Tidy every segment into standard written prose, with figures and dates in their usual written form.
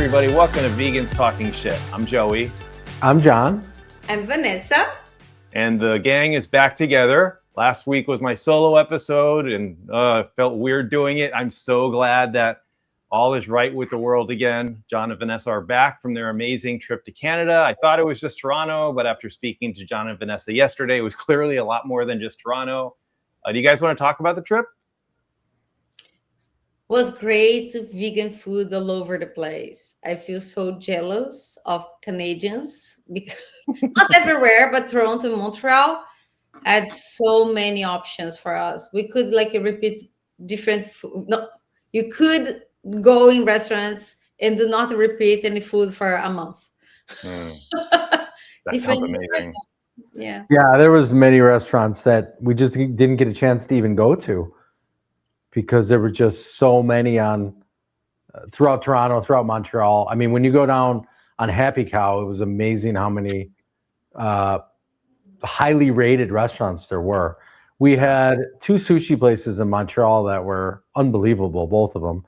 everybody. Welcome to Vegans Talking Shit. I'm Joey. I'm Jon. I'm Vanessa. And the gang is back together. Last week was my solo episode, and felt weird doing it. I'm so glad that all is right with the world again. Jon and Vanessa are back from their amazing trip to Canada. I thought it was just Toronto, but after speaking to Jon and Vanessa yesterday, it was clearly a lot more than just Toronto. Do you guys want to talk about the trip? Was great vegan food all over the place. I feel so jealous of Canadians because not everywhere, but Toronto and Montreal had so many options for us. We could repeat different food. No, you could go in restaurants and do not repeat any food for a month. That sounds amazing. Yeah, there was many restaurants that we just didn't get a chance to even go to because there were just so many on throughout Toronto, throughout Montreal. I mean, when you go down on Happy Cow, it was amazing how many highly rated restaurants there were. We had 2 sushi places in Montreal that were unbelievable, both of them.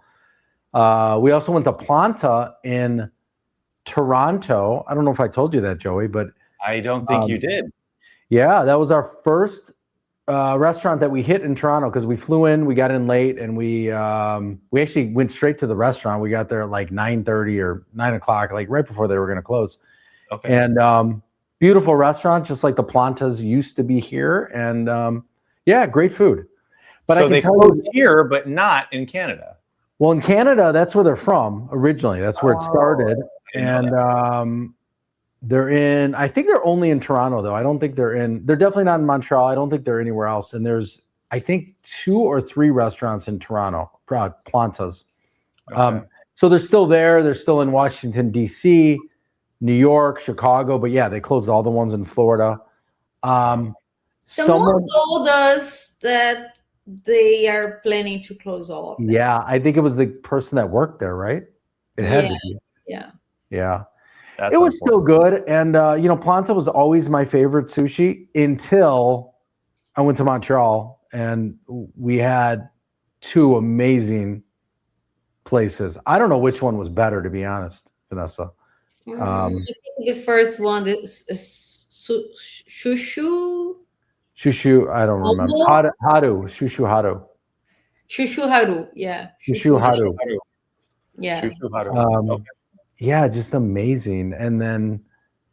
We also went to Planta in Toronto. I don't know if I told you that, Joey, but I don't think you did. Yeah, that was our first restaurant that we hit in Toronto because we flew in, we got in late, and we actually went straight to the restaurant. We got there at like 9:30 or 9 o'clock, like right before they were going to close. Okay. And beautiful restaurant, just like the Plantas used to be here. And great food. But so I can they tell closed you, here, but not in Canada. well, in Canada, that's where they're from originally. That's where it started. And they're in, I think they're only in Toronto, though. I don't think they're definitely not in Montreal. I don't think they're anywhere else. And there's, I think, 2 or 3 restaurants in Toronto, Plantas. Okay. So they're still there. They're still in Washington, D.C., New York, Chicago. But yeah, they closed all the ones in Florida. someone told us that they are planning to close all of them. Yeah, I think it was the person that worked there, right? It had to be. Yeah. That's It was still good. And, Planta was always my favorite sushi until I went to Montreal and we had 2 amazing places. I don't know which one was better, to be honest, Vanessa. I think the first one is Shushu. Shushu, I don't remember. Haru. Shushu Haru. Shushu Haru. Yeah. Shushu Haru. Yeah. Shushu Haru. Okay. Yeah, just amazing. And then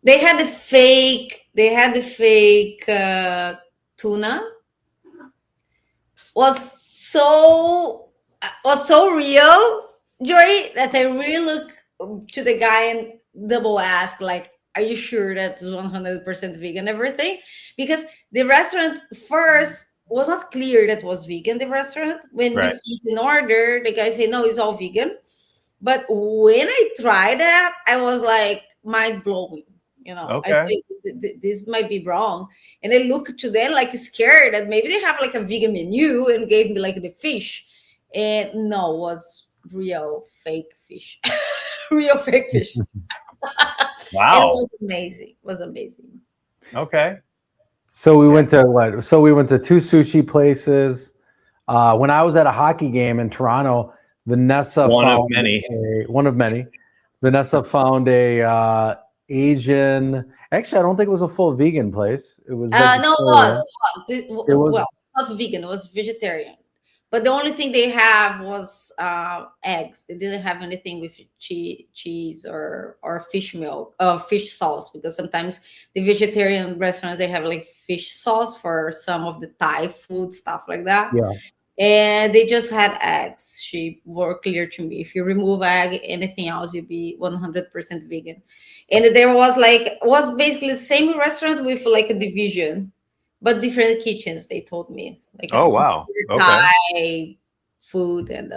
They had the fake tuna. Was so real, Joy, that I really look to the guy and double ask, like, are you sure that's 100% vegan, everything? Because the restaurant first was not clear that was vegan, the restaurant. When we see it in order, the guy say, no, it's all vegan. But when I tried that, I was like mind blowing. Okay. I say this might be wrong, and I look to them like scared that maybe they have like a vegan menu and gave me like the fish, and no, it was real fake fish, real fake fish. Wow, and it was amazing. Okay. So we went to what? So we went to 2 sushi places. When I was at a hockey game in Toronto, Vanessa One found of many. Vanessa found a Asian. Actually, I don't think it was a full vegan place. It was No, it was. was Not vegan. It was vegetarian. But the only thing they have was eggs. They didn't have anything with cheese or fish milk, fish sauce. Because sometimes the vegetarian restaurants, they have like fish sauce for some of the Thai food, stuff like that. Yeah. And they just had eggs. She were clear to me. If you remove egg, anything else, you'd be 100% vegan. And there was basically the same restaurant with like a division, but different kitchens. They told me like, oh wow, Thai food and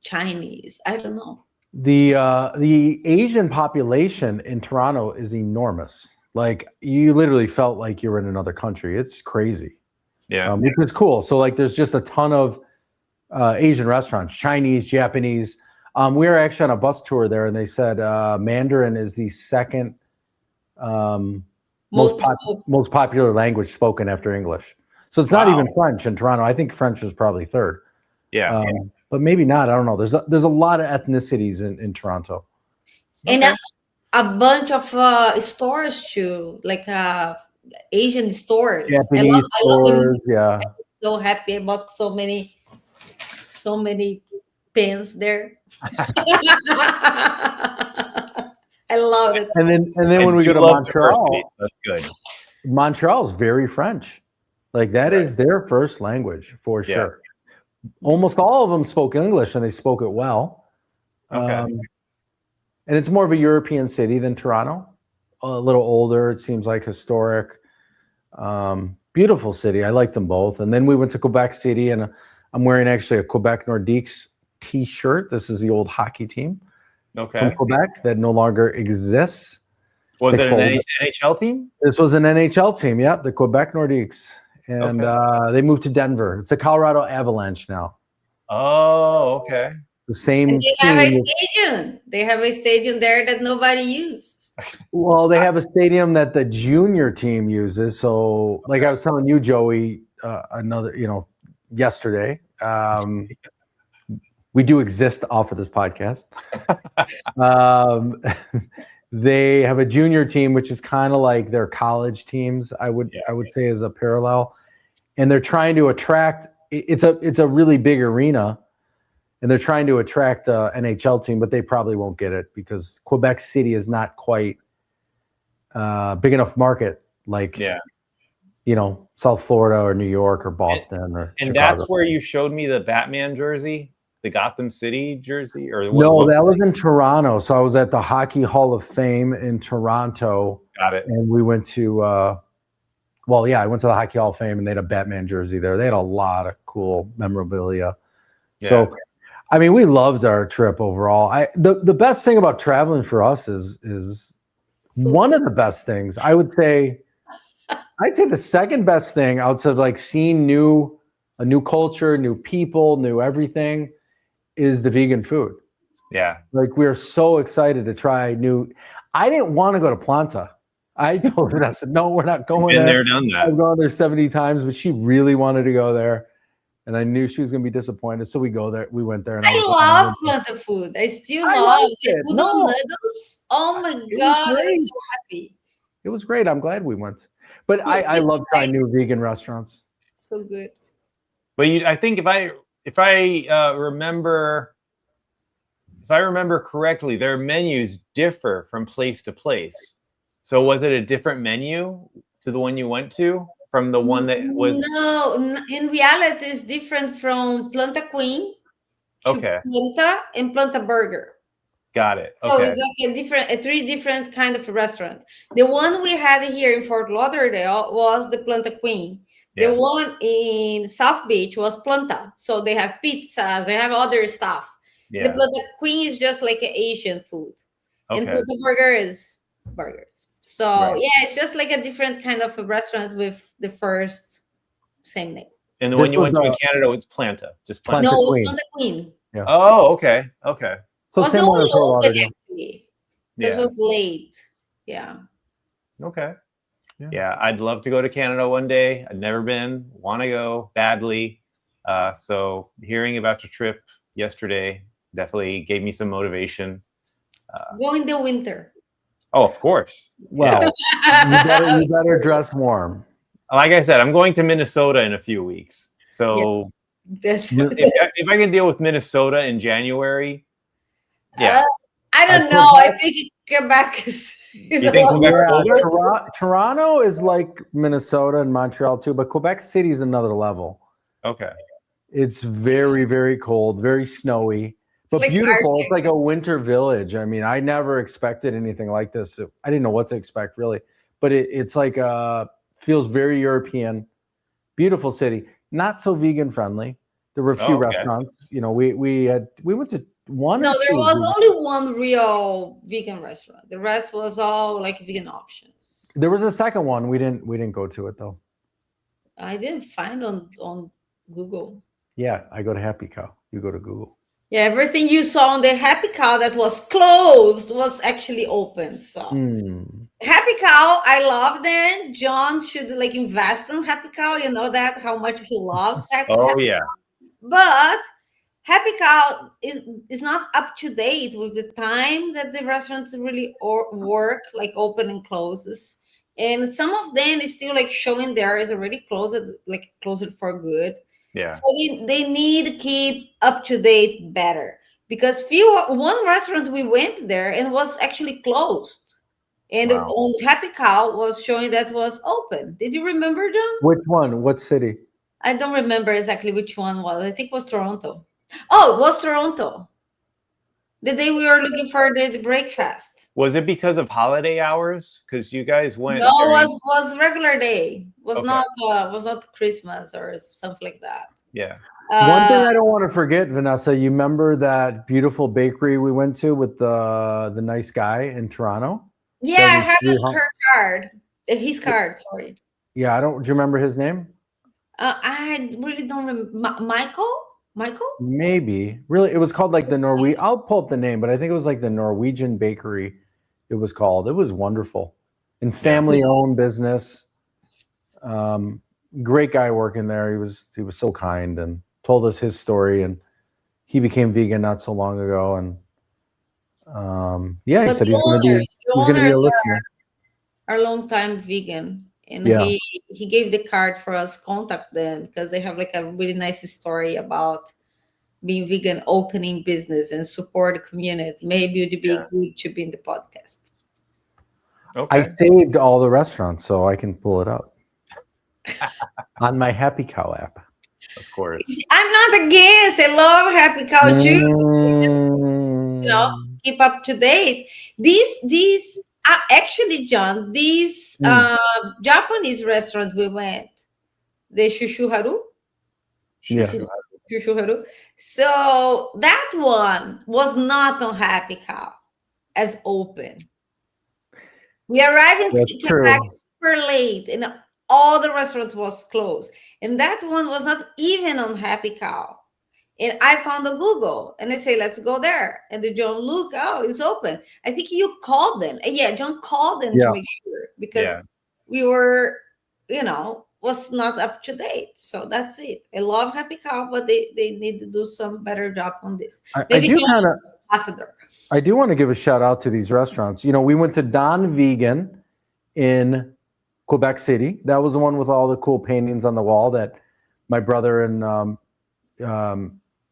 Chinese. I don't know. The Asian population in Toronto is enormous. Like you literally felt like you were in another country. It's crazy. Yeah, which is cool. So like, there's just a ton of Asian restaurants, Chinese, Japanese. We were actually on a bus tour there, and they said Mandarin is the second most popular language spoken after English. So it's not even French in Toronto. I think French is probably third. Yeah. But maybe not. I don't know. There's a lot of ethnicities in Toronto. And Okay. a bunch of stores too, like Asian stores. Japanese I love them. stores, yeah. So happy. I bought so many pins there. I love it. And then I when we do go to love diversity. Montreal, That's good. Montreal's very French. Like that Right. is their first language for Yeah. sure. Almost all of them spoke English and they spoke it well. Okay. And it's more of a European city than Toronto. A little older, it seems like historic. Beautiful city. I liked them both. And then we went to Quebec City, and I'm wearing actually a Quebec Nordiques t-shirt. This is the old hockey team from Okay. Quebec that no longer exists. Was They it an folded. NHL team? This was an NHL team, yeah, the Quebec Nordiques. And they moved to Denver. It's a Colorado Avalanche now. Oh, okay. The same And they have a team. stadium. They have a stadium there that nobody uses. Well, they have a stadium that the junior team uses. So, like I was telling you, Joey, yesterday, we do exist off of this podcast. They have a junior team, which is kind of like their college teams. I would say is a parallel, and they're trying to attract. It's a really big arena, and they're trying to attract an NHL team, but they probably won't get it because Quebec City is not quite big enough market like South Florida or New York or Boston or And Chicago. that's where you showed me the Batman jersey, the Gotham City jersey, or No, that was in Toronto. So I was at the Hockey Hall of Fame in Toronto. Got it. And we went to I went to the Hockey Hall of Fame, and they had a Batman jersey there. They had a lot of cool memorabilia. Yeah. So I mean, we loved our trip overall. The best thing about traveling for us is one of the best things. I'd say the second best thing outside of like seeing a new culture, new people, new everything is the vegan food. Yeah. Like we are so excited to try new. I didn't want to go to Planta. I told her, I said, no, we're not going Been there. there, done that. I've gone there 70 times, but she really wanted to go there. And I knew she was going to be disappointed. So we went there. And I love Planta food. I still love it. Noodles. Oh my God. I was so happy. It was great. I'm glad we went. But I love trying new vegan restaurants. So good. But I think if I remember correctly, their menus differ from place to place. So was it a different menu to the one you went to from the one that was? No, in reality, it's different from Planta Queen to Planta and Planta Burger. Got it. Okay. So it's like a three different kind of restaurant. The one we had here in Fort Lauderdale was the Planta Queen. The one in South Beach was Planta. So they have pizzas, they have other stuff. Yeah. The Planta Queen is just like an Asian food. And Planta Burger is burgers. So it's just like a different kind of restaurants with the first same name. And the one you went to in Canada, it's Planta. Just Planta. No, it was Planta Queen. Yeah. Oh, okay. Okay. So same one as Fort Lauderdale. Actually. This was late. Yeah. Okay. Yeah, I'd love to go to Canada one day. I've never been. Want to go badly. So hearing about your trip yesterday definitely gave me some motivation. Go in the winter. Oh, of course. Well, you better dress warm. Like I said, I'm going to Minnesota in a few weeks. So if I can deal with Minnesota in January, I don't know. I think Quebec is Toronto is like Minnesota and Montreal too, but Quebec City is another level. Okay. It's very, very cold, very snowy, but like beautiful. It's like a winter village. I mean, I never expected anything like this. I didn't know what to expect really, but it's like feels very European. Beautiful city, not so vegan friendly. There were a few restaurants. You know, we went to one. No, there was only one real vegan restaurant. The rest was all like vegan options. There was a second one. We didn't go to it though. I didn't find on Google. Yeah, I go to Happy Cow. You go to Google. Yeah, everything you saw on the Happy Cow that was closed was actually open. So Happy Cow, I love them. Jon should like invest in Happy Cow. You know that how much he loves Happy Cow. Yeah. But Happy Cow is not up to date with the time that the restaurants really work, like open and closes. And some of them is still like showing there is already closed, like closed for good. Yeah. So they need to keep up to date better, because one restaurant we went there and was actually closed. And Wow. on Happy Cow was showing that was open. Did you remember, John? Which one? What city? I don't remember exactly which one was. I think it was Toronto. Oh, it was Toronto. The day we were looking for the breakfast. Was it because of holiday hours? Because you guys went. No, was regular day. Was Okay. not Christmas or something like that. Yeah. One thing I don't want to forget, Vanessa, you remember that beautiful bakery we went to with the nice guy in Toronto? Yeah, I have her card. His card, sorry. Yeah, do you remember his name? I really don't remember. Michael? Maybe. Really, it was called like the Norwegian. I'll pull up the name, but I think it was like the Norwegian bakery. It was called. It was wonderful, and family-owned business. Great guy working there. He was so kind and told us his story, and he became vegan not so long ago. And he said he's going to be a listener. Our long-time vegan. And he gave the card for us, contact them, because they have like a really nice story about being vegan, opening business, and support the community. Maybe it would be good to be in the podcast. Okay. I saved all the restaurants, so I can pull it up on my Happy Cow app. Of course. I'm not against. I love Happy Cow too. Keep up to date. These actually, John, these Japanese restaurant we went, the Shushuharu. Shushuharu. So that one was not on Happy Cow as open. We arrived in Quebec super late, and all the restaurants was closed. And that one was not even on Happy Cow. And I found on Google, and I say, let's go there. And the John, look, it's open. I think you called them. Yeah, John called them to make sure, because we were, was not up to date. So that's it. I love Happy Cow, but they need to do some better job on this. I do want to give a shout out to these restaurants. We went to Don Vegan in Quebec City. That was the one with all the cool paintings on the wall that my brother and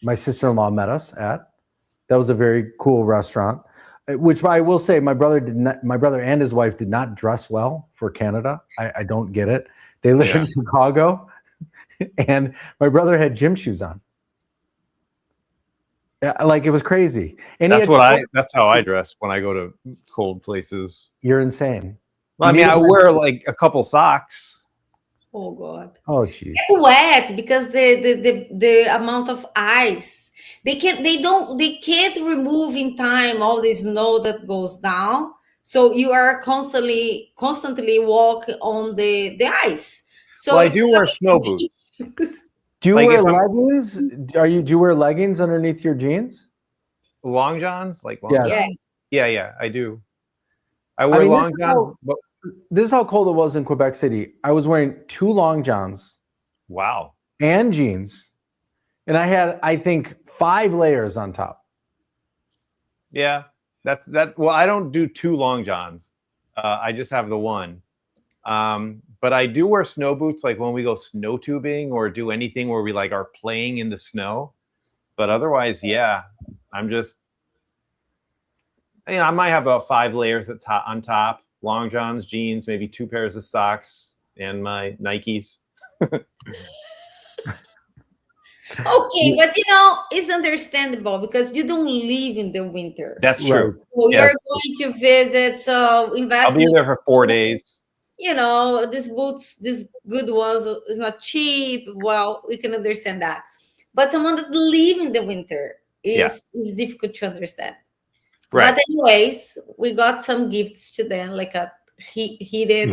my sister-in-law met us at. That was a very cool restaurant, which I will say my brother and his wife did not dress well for Canada. I don't get it. They live in Chicago, and my brother had gym shoes on. Like, it was crazy. And that's how I dress when I go to cold places. You're insane. Well, I wear like a couple socks. Oh God. Oh geez. It's wet because the amount of ice. They can't remove in time all the snow that goes down. So you are constantly walk on the ice. So I do wear snow boots. Do you wear leggings? Do you wear leggings underneath your jeans? Long johns? Like long johns? Yeah, I do. I wear long johns. This is how cold it was in Quebec City. I was wearing 2 long johns. Wow. And jeans. And I had, I think, 5 layers on top. Yeah. That's that. Well, I don't do 2 long johns. I just have the one. But I do wear snow boots, like when we go snow tubing or do anything where we like are playing in the snow. But otherwise, I'm just, I might have about 5 layers on top. Long johns, jeans, maybe 2 pairs of socks, and my Nikes. Okay, but it's understandable because you don't live in the winter. That's true. So you're going to visit, so invest. I'll be there for 4 days. These boots, these good ones, is not cheap. Well, we can understand that. But someone that live in the winter is difficult to understand. Right. But anyways, we got some gifts to them, like a heated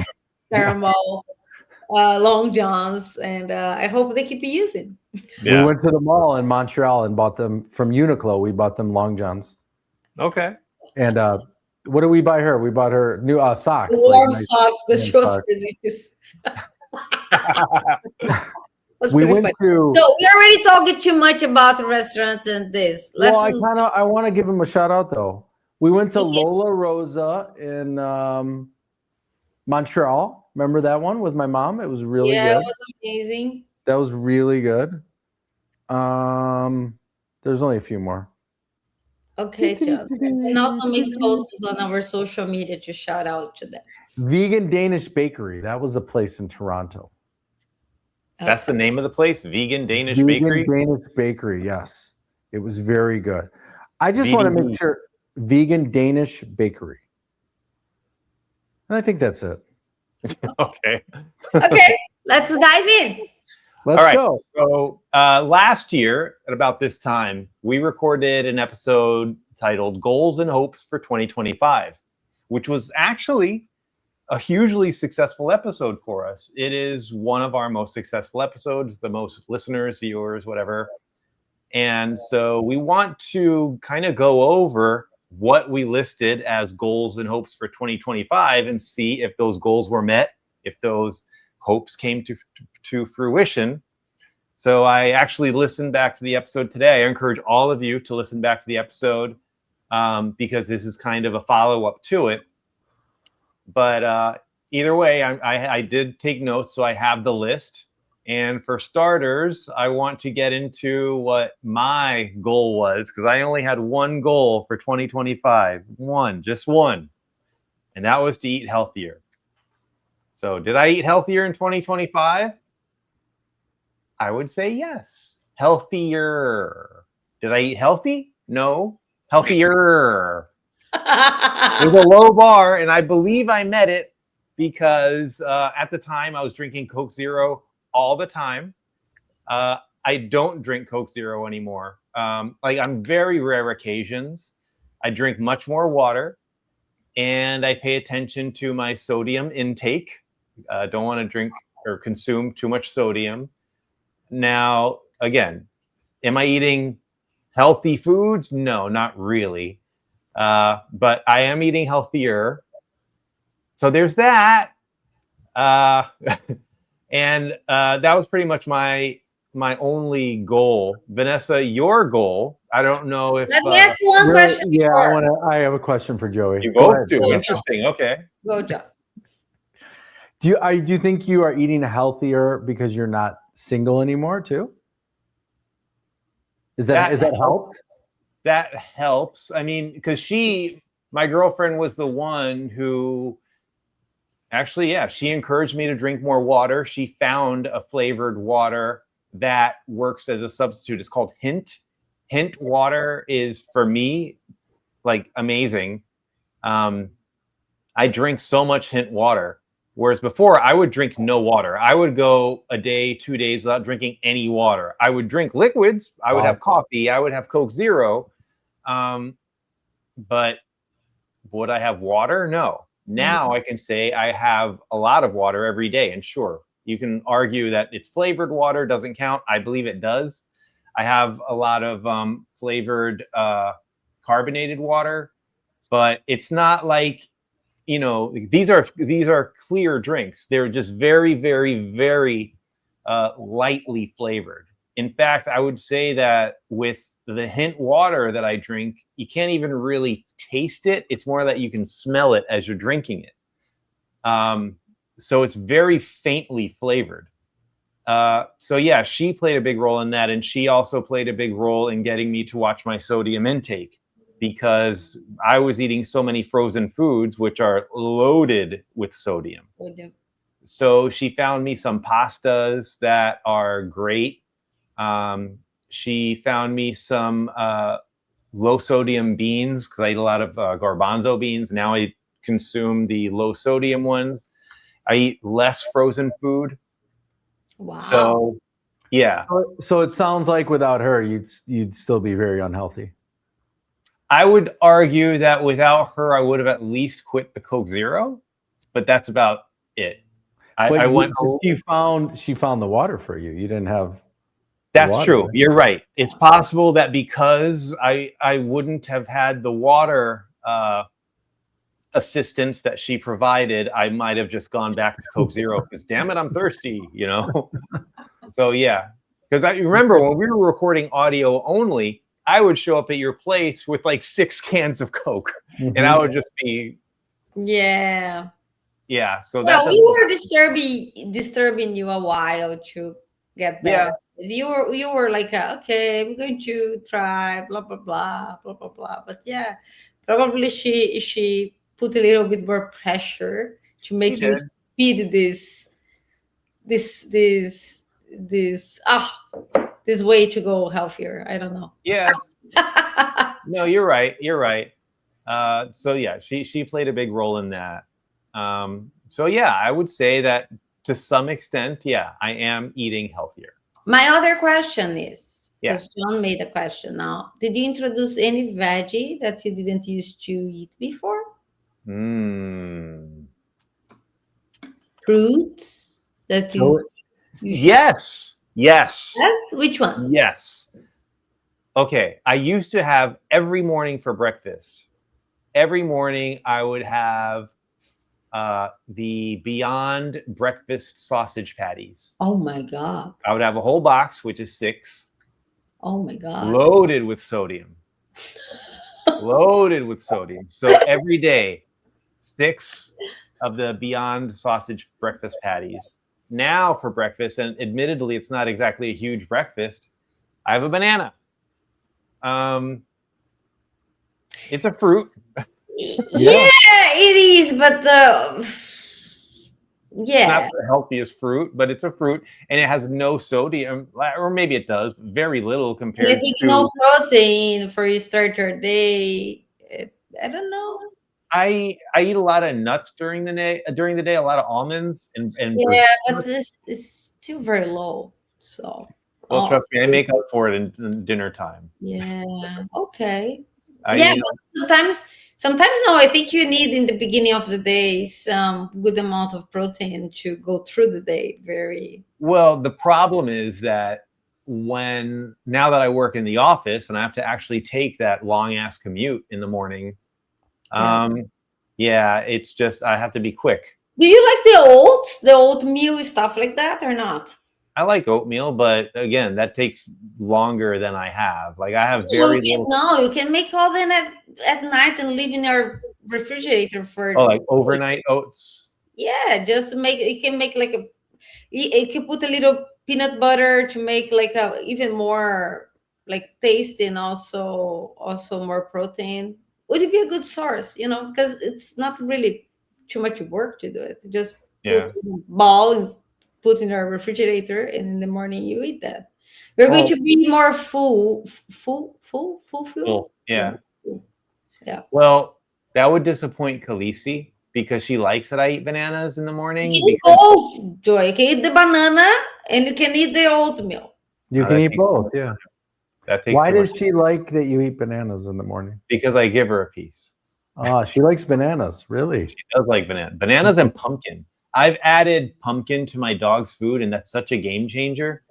thermal long johns, and I hope they keep using. Yeah. We went to the mall in Montreal and bought them from Uniqlo. We bought them long johns. Okay. And what did we buy her? We bought her new socks. Warm socks, but she was pretty. was We pretty went funny. to. So we're already talking too much about the restaurants and this. Well, Let's I want to give him a shout out though. We went to Okay. Lola Rosa in Montreal. Remember that one with my mom? It was really yeah, it good. was amazing. That was really good. There's only a few more. Okay, John. And also make posts on our social media to shout out to them. Vegan Danish Bakery. That was a place in Toronto. That's the name of the place, Vegan Danish Vegan Bakery. Danish Bakery, yes. It was very good. I just want to VDB. make sure Vegan Danish Bakery. And I think that's it. Okay. Okay, let's dive in. Let's All right. go. So last year, at about this time, we recorded an episode titled Goals and Hopes for 2025, which was actually a hugely successful episode for us. It is one of our most successful episodes, the most listeners, viewers, whatever. And so we want to kind of go over what we listed as goals and hopes for 2025 and see if those goals were met, if those hopes came to fruition. So I actually listened back to the episode today. I encourage all of you to listen back to the episode because this is kind of a follow-up to it. But either way, I did take notes, so I have the list. And for starters, I want to get into what my goal was, because I only had one goal for 2025. Just one. And that was to eat healthier. So did I eat healthier in 2025? I would say yes. Healthier. Did I eat healthy? No. Healthier. It was a low bar, and I believe I met it because at the time I was drinking Coke Zero all the time. I don't drink Coke Zero anymore. Like on very rare occasions, I drink much more water, and I pay attention to my sodium intake. Don't want to drink or consume too much sodium. Now, again, am I eating healthy foods? No, not really. But I am eating healthier. So there's that. And that was pretty much my only goal. Vanessa, your goal, I don't know if... Let me ask one question. Yeah, I have a question for Joey. You Go both ahead. do. Go, Interesting. Okay. Go, John. Do you think you are eating healthier because you're not single anymore too? Is that helped? That helps. I mean, because my girlfriend was the one who actually, yeah, she encouraged me to drink more water. She found a flavored water that works as a substitute. It's called Hint. Hint water is, for me, like amazing. I drink so much Hint water. Whereas before, I would drink no water. I would go a day, 2 days without drinking any water. I would drink liquids. I would have coffee. I would have Coke Zero. But would I have water? No. Now I can say I have a lot of water every day. And sure, you can argue that it's flavored water doesn't count. I believe it does. I have a lot of flavored carbonated water, but it's not like, you know, these are clear drinks. They're just very, very, very lightly flavored. In fact, I would say that with the Hint water that I drink, you can't even really taste it. It's more that you can smell it as you're drinking it. So it's very faintly flavored. So yeah, she played a big role in that. And she also played a big role in getting me to watch my sodium intake, because I was eating so many frozen foods, which are loaded with sodium. So she found me some pastas that are great. She found me some low sodium beans, because I eat a lot of garbanzo beans. Now I consume the low sodium ones. I eat less frozen food. Wow. So yeah. So it sounds like without her, you'd still be very unhealthy. I would argue that without her, I would have at least quit the Coke Zero, but that's about it. I went. She found the water for you. You didn't have. That's true. You're right. It's possible that because I wouldn't have had the water assistance that she provided, I might have just gone back to Coke Zero because damn it, I'm thirsty, you know. So yeah, because I remember when we were recording audio only, I would show up at your place with like 6 cans of Coke, and I would just be Yeah. yeah. So Yeah, that we doesn't were disturbing you a while to get yeah. better. You were like, okay, we're going to try, blah blah blah, blah blah blah. But yeah, probably she put a little bit more pressure to She make you did. speed this this way to go healthier. I don't know. Yeah. No, you're right. You're right. So yeah, she played a big role in that. So yeah, I would say that to some extent, yeah, I am eating healthier. My other question is, Yeah. because John made a question now, did you introduce any veggie that you didn't used to eat before? Mm. Fruits that So you should. Yes. Yes. Yes, which one? Yes. Okay. I used to have every morning for breakfast. Every morning I would have the Beyond breakfast sausage patties. Oh my god. I would have a whole box, which is 6, Oh my god. loaded with sodium. Loaded with sodium. So every day, 6 of the Beyond sausage breakfast patties. Now for breakfast, and admittedly, it's not exactly a huge breakfast, I have a banana. It's a fruit. Yeah, it is, but yeah. Not the healthiest fruit, but it's a fruit, and it has no sodium, or maybe it does, but very little And I compared think to. no protein for you start your day. I don't know. I eat a lot of nuts during the day. During the day, a lot of almonds and Yeah, but this is still very low. So, well, trust me, I make up for it in dinner time. yeah, okay. I Yeah, eat, but sometimes no, I think you need in the beginning of the day some good amount of protein to go through the day. Very. well, the problem is that now that I work in the office and I have to actually take that long ass commute in the morning, Yeah. yeah, it's just I have to be quick. Do you like the oats, the oatmeal stuff like that, or not? I like oatmeal, but again, that takes longer than I have. Like I have No, very little. no, you can make all them at night and leave in your refrigerator for. Oh, like overnight oats. Yeah, just make it can make like a. It can put a little peanut butter to make like a even more like tasty and also more protein. Would it be a good source? Because it's not really too much work to do it. Just Yeah. put in a ball and put in our refrigerator, and in the morning you eat that. We're going to be more full. Full. Yeah. Yeah. Well, that would disappoint Khaleesi because she likes that I eat bananas in the morning. You can eat both, Joy. You can eat the banana and you can eat the oatmeal. you can eat both, yeah. That takes Why too does much she like that you eat bananas in the morning? because I give her a piece. She likes bananas, really. She does like bananas and pumpkin. I've added pumpkin to my dog's food, and that's such a game changer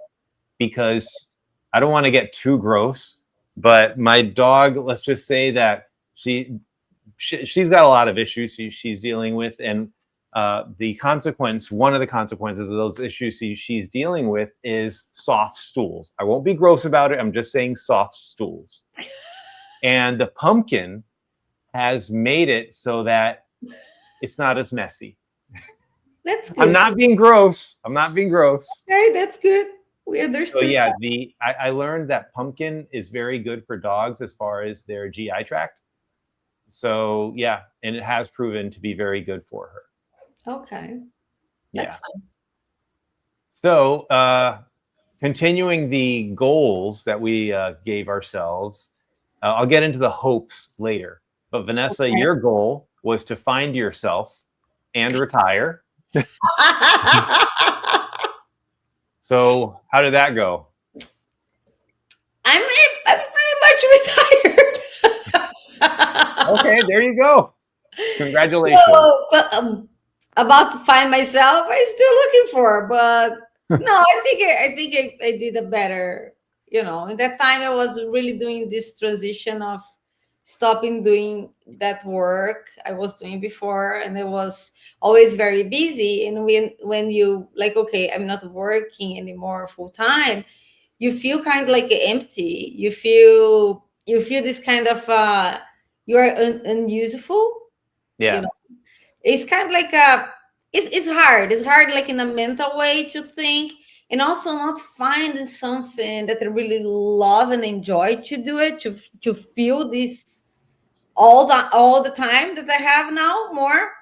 because I don't want to get too gross, but my dog, let's just say that she's got a lot of issues she's dealing with, and one of the consequences of those issues she's dealing with is soft stools. I won't be gross about it. I'm just saying soft stools. And the pumpkin has made it so that it's not as messy. That's good. I'm not being gross. Okay, that's good. We understand. So yeah, I learned that pumpkin is very good for dogs as far as their GI tract. So yeah, and it has proven to be very good for her. Okay. That's fine. So continuing the goals that we gave ourselves, I'll get into the hopes later. But Vanessa, your goal was to find yourself and retire. So how did that go? I'm pretty much retired. Okay, there you go. Congratulations. So, about to find myself, I'm still looking for, but no, I think I did a better. In that time I was really doing this transition of stopping doing that work I was doing before, and it was always very busy. And when you like, okay, I'm not working anymore full time, you feel kind of like empty. You feel this kind of you're unuseful. You Yeah. know, it's kind of like a it's hard. It's hard, like in a mental way to think, and also not finding something that I really love and enjoy to do it, to feel this all the time that I have now more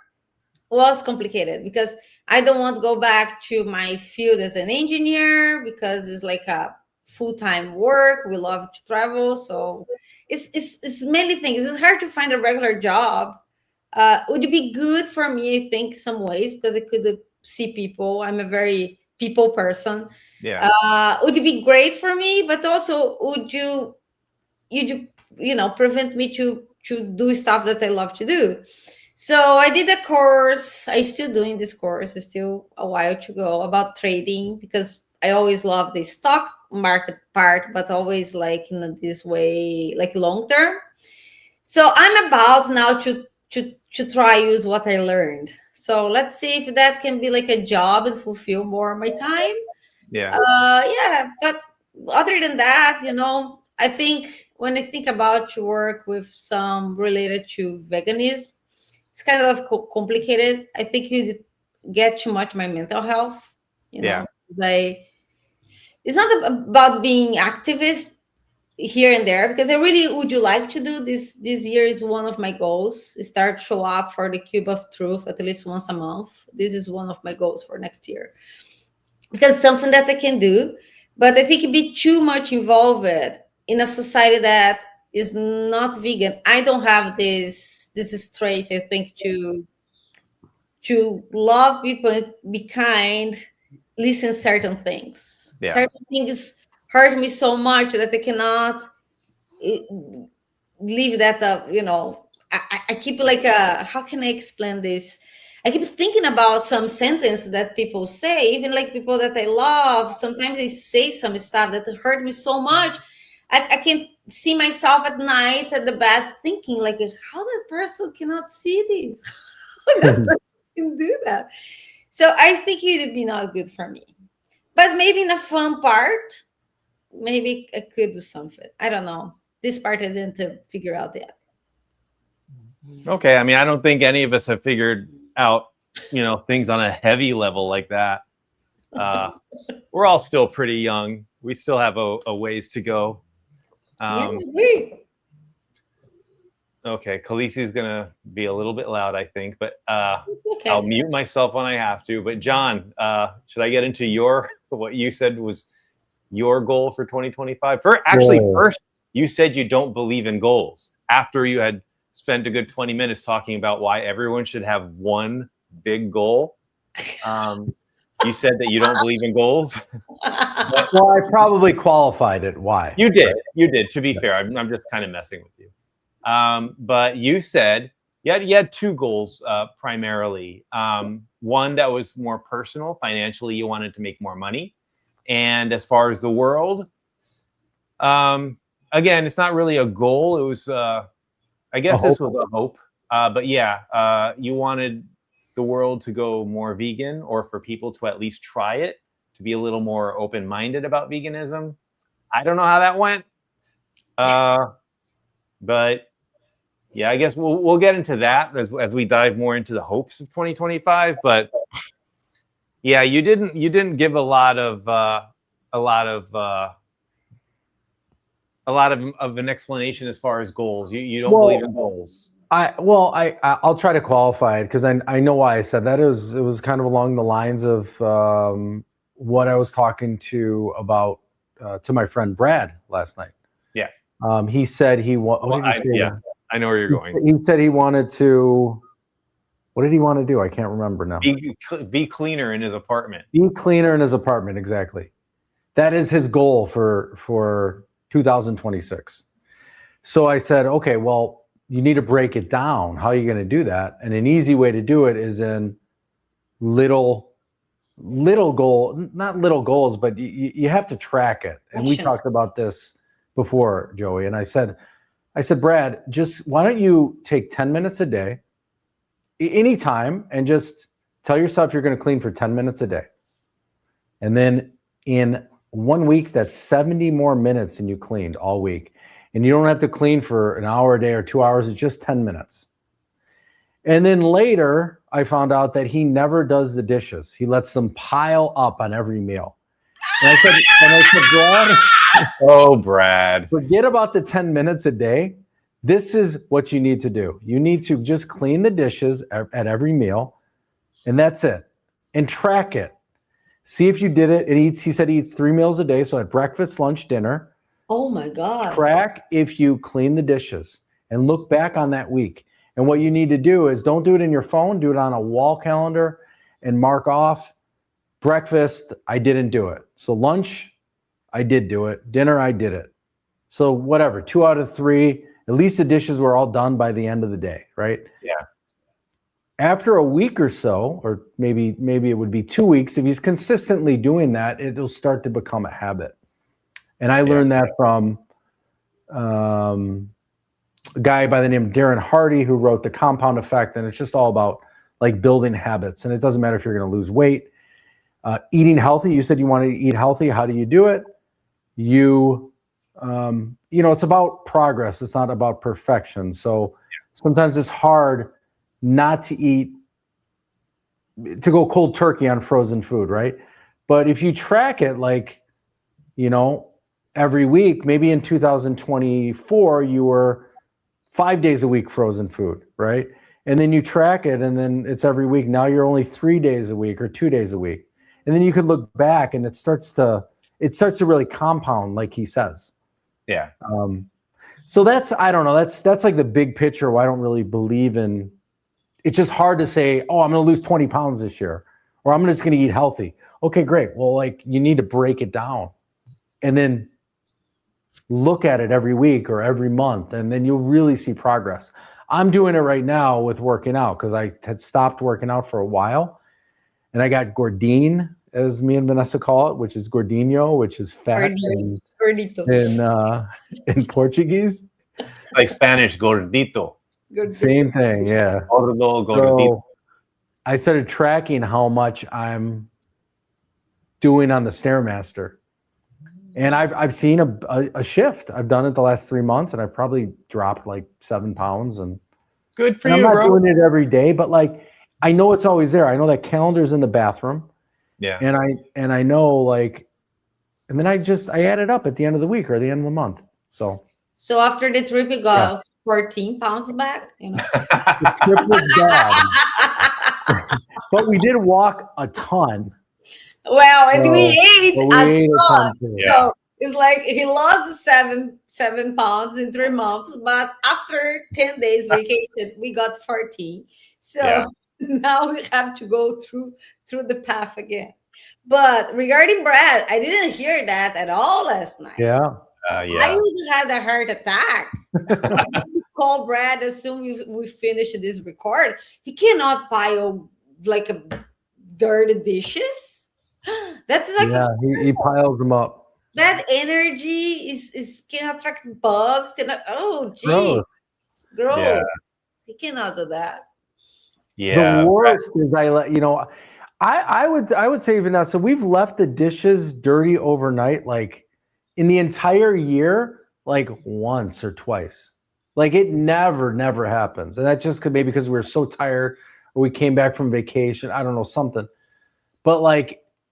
was complicated, because I don't want to go back to my field as an engineer, because it's like a full-time work. We love to travel, so it's many things. It's hard to find a regular job. Would it be good for me? I think some ways, because I could see people. I'm a very people person. Yeah. Would it be great for me? But also, prevent me to do stuff that I love to do. So I did a course. I still doing this course. It's still a while to go, about trading, because I always love the stock market part, but always like in this way, like long term. So I'm about now to try use what I learned. So let's see if that can be like a job and fulfill more of my time. Yeah. Yeah, but other than that, I think when I think about to work with some related to veganism, it's kind of complicated. I think you get too much my mental health. Yeah. Like, it's not about being activist here and there, because I really would you like to do this year is one of my goals. Start show up for the Cube of Truth at least once a month. This is one of my goals for next year, because something that I can do. But I think it'd be too much involved in a society that is not vegan. I don't have this trait, I think, to love people, be kind, listen certain things. Yeah. Certain things hurt me so much that I cannot leave that up. I keep like how can I explain this? I keep thinking about some sentence that people say, even like people that I love. Sometimes they say some stuff that hurt me so much. I can see myself at night at the bed thinking, like, how that person cannot see this? How that person can do that? So I think it would be not good for me. But maybe in a fun part, maybe I could do something. I don't know. This part I didn't figure out yet. Okay. I mean, I don't think any of us have figured out, things on a heavy level like that. We're all still pretty young. We still have a ways to go. Yeah, I agree. Okay. Khaleesi's going to be a little bit loud, I think, but It's okay. I'll mute myself when I have to. But John, should I get into what you said was your goal for 2025? First, you said you don't believe in goals after you had spent a good 20 minutes talking about why everyone should have one big goal. You said that you don't believe in goals. Well, I probably qualified it. Why? You did. You did. To be fair, I'm just kind of messing with you. But you said you had two goals primarily. One that was more personal, financially, you wanted to make more money. And as far as the world, again, it's not really a goal. It was, I guess this was a hope. But yeah, you wanted the world to go more vegan, or for people to at least try it, to be a little more open-minded about veganism. I don't know how that went. But yeah, I guess we'll get into that as we dive more into the hopes of 2025. But yeah, you didn't give a lot of an explanation as far as goals. You don't believe in goals. I'll try to qualify it, because I know why I said that. It was kind of along the lines of what I was talking to my friend Brad last night. Yeah. He said I know where you're going. He said he wanted to. What did he want to do? I can't remember now. Be cleaner in his apartment. Be cleaner in his apartment, exactly. That is his goal for 2026. So I said, okay, well, you need to break it down. How are you going to do that? And an easy way to do it is in little goal, not little goals, but you have to track it. And we talked about this before, Joey. And I said, I said, Brad, just why don't you take 10 minutes a day, anytime, and just tell yourself you're going to clean for 10 minutes a day. And then in 1 week, that's 70 more minutes than you cleaned all week. And you don't have to clean for an hour a day or 2 hours. It's just 10 minutes. And then later, I found out that he never does the dishes. He lets them pile up on every meal. And I said, Brad, Oh, Brad. forget about the 10 minutes a day. This is what you need to do. You need to just clean the dishes at every meal, and that's it. And track it. See if you did it. He said he eats 3 meals a day, so at breakfast, lunch, dinner. Oh my God. Track if you clean the dishes and look back on that week. And what you need to do is don't do it in your phone, do it on a wall calendar and mark off. Breakfast, I didn't do it. So lunch, I did do it. Dinner, I did it. So whatever, 2 out of 3, at least the dishes were all done by the end of the day, right? Yeah. After a week or so, or maybe it would be 2 weeks, if he's consistently doing that, it'll start to become a habit. And I learned that from a guy by the name of Darren Hardy, who wrote The Compound Effect. And it's just all about like building habits. And it doesn't matter if you're going to lose weight. Eating healthy. You said you want to eat healthy. How do you do it? It's about progress. It's not about perfection. So sometimes it's hard not to go cold turkey on frozen food, right? But if you track it, every week, maybe in 2024, you were 5 days a week frozen food, right? And then you track it, and then it's every week. Now you're only 3 days a week or 2 days a week. And then you could look back, and it starts to really compound, like he says. Yeah. So I don't know. That's like the big picture where I don't really believe in. It's just hard to say, oh, I'm going to lose 20 pounds this year, or I'm just going to eat healthy. Okay, great. Well, you need to break it down and then look at it every week or every month, and then you'll really see progress. I'm doing it right now with working out because I had stopped working out for a while, and I got gordine, as me and Vanessa call it, which is gordinho, which is fat in Portuguese. Like Spanish, gordito. Same thing, yeah. Gordo, gordito. So I started tracking how much I'm doing on the Stairmaster. And I've seen a shift. I've done it the last 3 months, and I've probably dropped like 7 pounds. And good for you, I'm not doing it every day, but I know it's always there. I know that calendar's in the bathroom. Yeah. And I know and then I add it up at the end of the week or the end of the month. So after the trip, you got 14 pounds back. The trip was bad, but we did walk a ton. Well, and we ate a ton. Yeah. So it's like he lost 7 pounds in 3 months, but after 10 days vacation, we got 14. So now we have to go through the path again. But regarding Brad, I didn't hear that at all last night. Yeah. I would have had a heart attack. Call Brad as soon as we finish this record. He cannot pile like a dirty dishes. That's like he piles them up. That energy is can attract bugs. Gross. Yeah. He cannot do that. Yeah. The worst is I would say, Vanessa, we've left the dishes dirty overnight, in the entire year, once or twice. It never happens. And that just could be because we were so tired or we came back from vacation. I don't know, something. But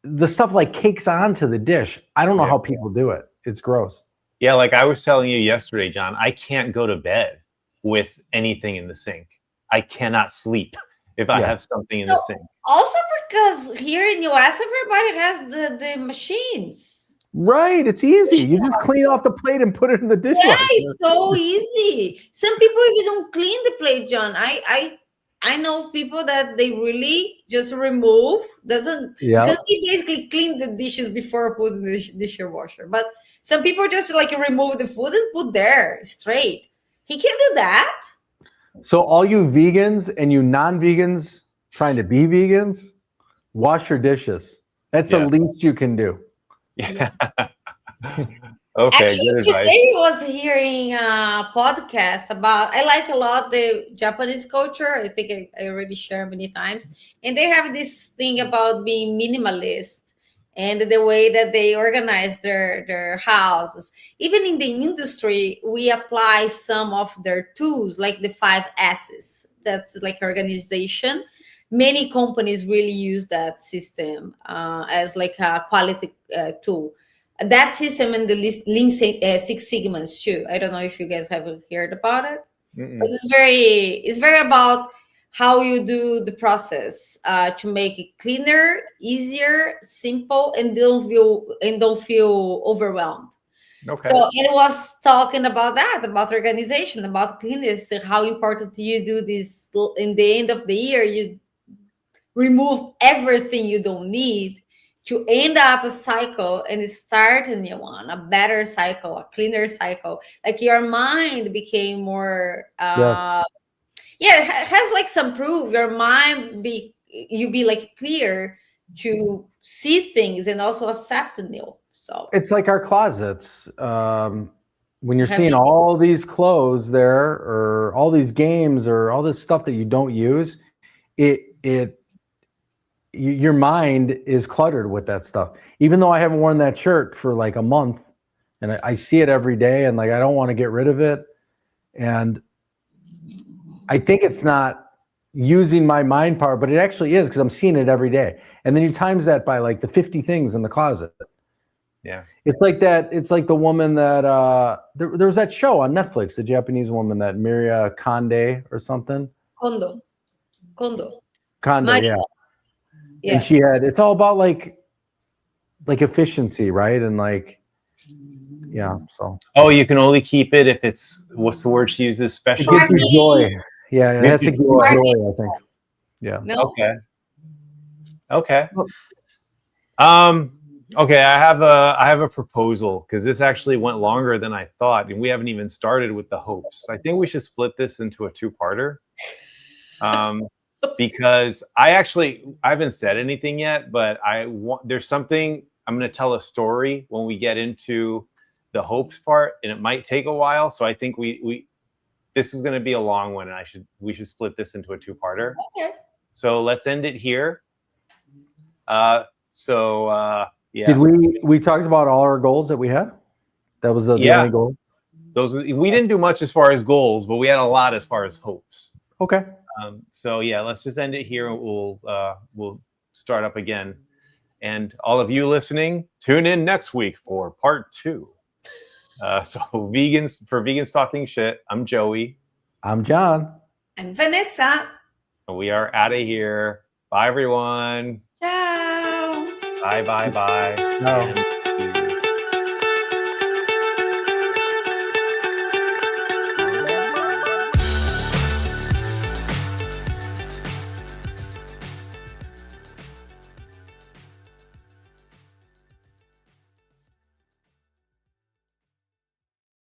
the stuff cakes onto the dish. I don't know how people do it. It's gross. Yeah, I was telling you yesterday, John, I can't go to bed with anything in the sink. I cannot sleep if I have something in the sink. Also because here in US, everybody has the machines. Right. It's easy. You just clean off the plate and put it in the dishwasher. Yeah, it's so easy. Some people even don't clean the plate, John. I know people that they really just remove, because they basically clean the dishes before putting the dishwasher. But some people just remove the food and put there straight. He can do that. So all you vegans and you non-vegans trying to be vegans, wash your dishes. That's the least you can do. Yeah. Okay, Actually, good advice. today I was hearing a podcast about. I like a lot the Japanese culture. I think I already shared many times, and they have this thing about being minimalist and the way that they organize their houses. Even in the industry, we apply some of their tools, like the 5 S's. That's like organization. Many companies really use that system as like a quality tool. That system and the Lean Six Sigmas too. I don't know if you guys have heard about it, but Mm-mm. it's very about how you do the process to make it cleaner, easier, simple, and don't feel overwhelmed. Okay. So it was talking about that, about organization, about cleanness, and how important you do this in the end of the year. You remove everything you don't need to end up a cycle and start a new one, a better cycle, a cleaner cycle. Like your mind became more Yes. yeah, it has like some proof. Your mind be like clear to see things and also accept the new. So It's like our closets. When you're have seeing you all these clothes there, or all these games, or all this stuff that you don't use, your mind is cluttered with that stuff. Even though I haven't worn that shirt for like a month, and I see it every day, and like I don't want to get rid of it, and I think it's not using my mind power, but it actually is, because I'm seeing it every day. And then you times that by like the 50 things in the closet. Yeah. It's like that. It's like the woman that there was that show on Netflix, the Japanese woman, that Miria Konde or something. Kondo. Konde, Mari, yeah. And yeah. she had, it's all about like efficiency, right? And like, yeah. So Oh, you can only keep it if it's, what's the word she uses? it Special. gives you Harmony. joy. Yeah, it has to Gives give you you joy. joy, I think. Yeah. No. Okay. Okay. Okay, I have a proposal, because this actually went longer than I thought, and we haven't even started with the hopes. I think we should split this into a two-parter. Because I haven't said anything yet, but there's something, I'm going to tell a story when we get into the hopes part, and it might take a while. So I think this is going to be a long one, and we should split this into a two-parter. Okay. So let's end it here. Yeah. Did we talked about all our goals that we had? That was the only goal. We didn't do much as far as goals, but we had a lot as far as hopes. Okay. So yeah, let's just end it here, and we'll start up again. And all of you listening, tune in next week for part 2. So vegans talking shit. I'm Joey. I'm John. I'm Vanessa. And we are out of here. Bye, everyone. Ciao. Bye. No. And